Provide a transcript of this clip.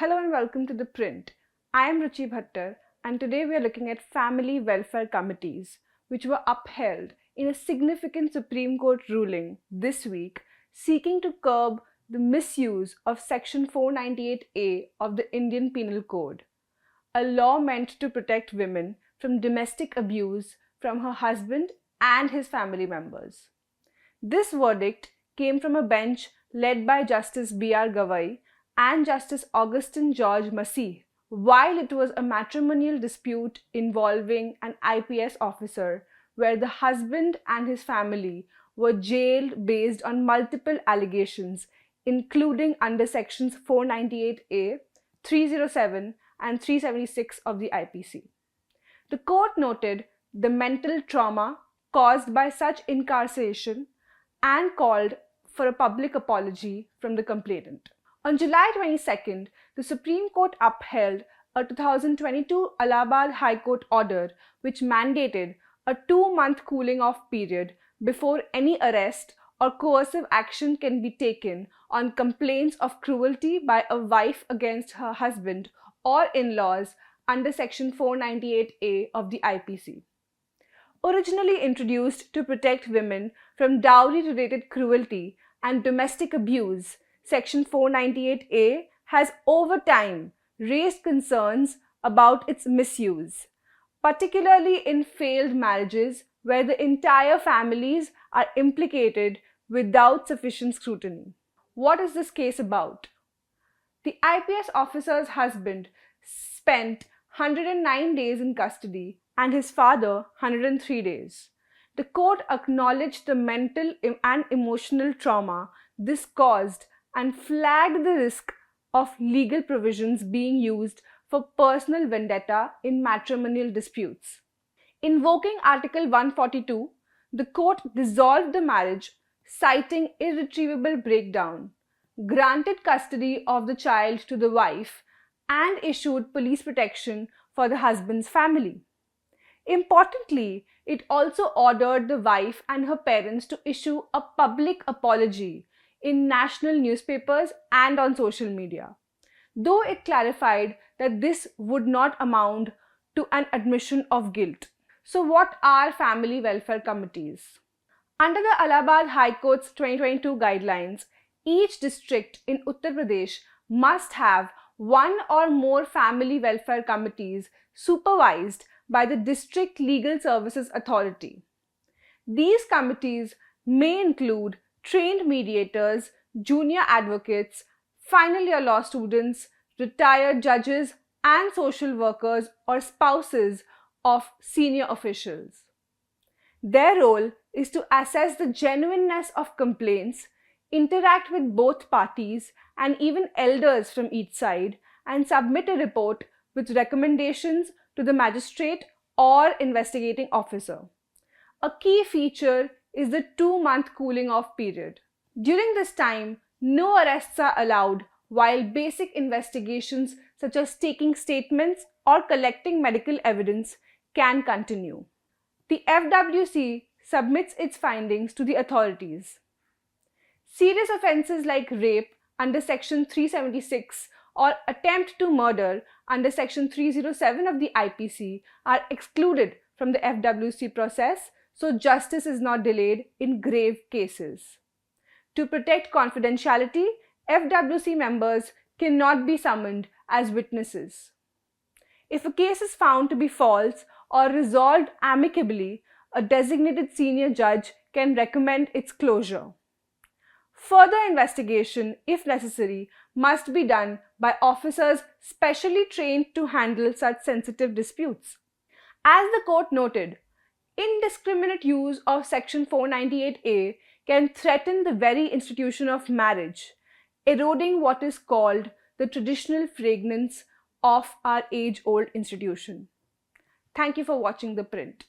Hello and welcome to The Print. I am Ruchi Bhattar and today we are looking at family welfare committees which were upheld in a significant Supreme Court ruling this week seeking to curb the misuse of Section 498A of the Indian Penal Code, a law meant to protect women from domestic abuse from her husband and his family members. This verdict came from a bench led by Justice B.R. Gavai and Justice Augustine George Masih, while it was a matrimonial dispute involving an IPS officer where the husband and his family were jailed based on multiple allegations, including under Sections 498A, 307, and 376 of the IPC. The court noted the mental trauma caused by such incarceration and called for a public apology from the complainant. On July 22nd, the Supreme Court upheld a 2022 Allahabad High Court order which mandated a 2-month cooling off period before any arrest or coercive action can be taken on complaints of cruelty by a wife against her husband or in-laws under Section 498A of the IPC. Originally introduced to protect women from dowry-related cruelty and domestic abuse, Section 498A has over time raised concerns about its misuse, particularly in failed marriages where the entire families are implicated without sufficient scrutiny. What is this case about? The IPS officer's husband spent 109 days in custody and his father 103 days. The court acknowledged the mental and emotional trauma this caused and flagged the risk of legal provisions being used for personal vendetta in matrimonial disputes. Invoking Article 142, the court dissolved the marriage, citing irretrievable breakdown, granted custody of the child to the wife, and issued police protection for the husband's family. Importantly, it also ordered the wife and her parents to issue a public apology in national newspapers and on social media, though it clarified that this would not amount to an admission of guilt. So what are family welfare committees? Under the Allahabad High Court's 2022 guidelines, each district in Uttar Pradesh must have one or more family welfare committees supervised by the District Legal Services Authority. These committees may include trained mediators, junior advocates, final year law students, retired judges, and social workers or spouses of senior officials. Their role is to assess the genuineness of complaints, interact with both parties and even elders from each side, and submit a report with recommendations to the magistrate or investigating officer. A key feature is the 2-month cooling off period. During this time, no arrests are allowed while basic investigations such as taking statements or collecting medical evidence can continue. The FWC submits its findings to the authorities. Serious offences like rape under Section 376 or attempt to murder under Section 307 of the IPC are excluded from the FWC process, so justice is not delayed in grave cases. To protect confidentiality, FWC members cannot be summoned as witnesses. If a case is found to be false or resolved amicably, a designated senior judge can recommend its closure. Further investigation, if necessary, must be done by officers specially trained to handle such sensitive disputes. As the court noted, indiscriminate use of Section 498A can threaten the very institution of marriage, eroding what is called the traditional fragrance of our age-old institution. Thank you for watching The Print.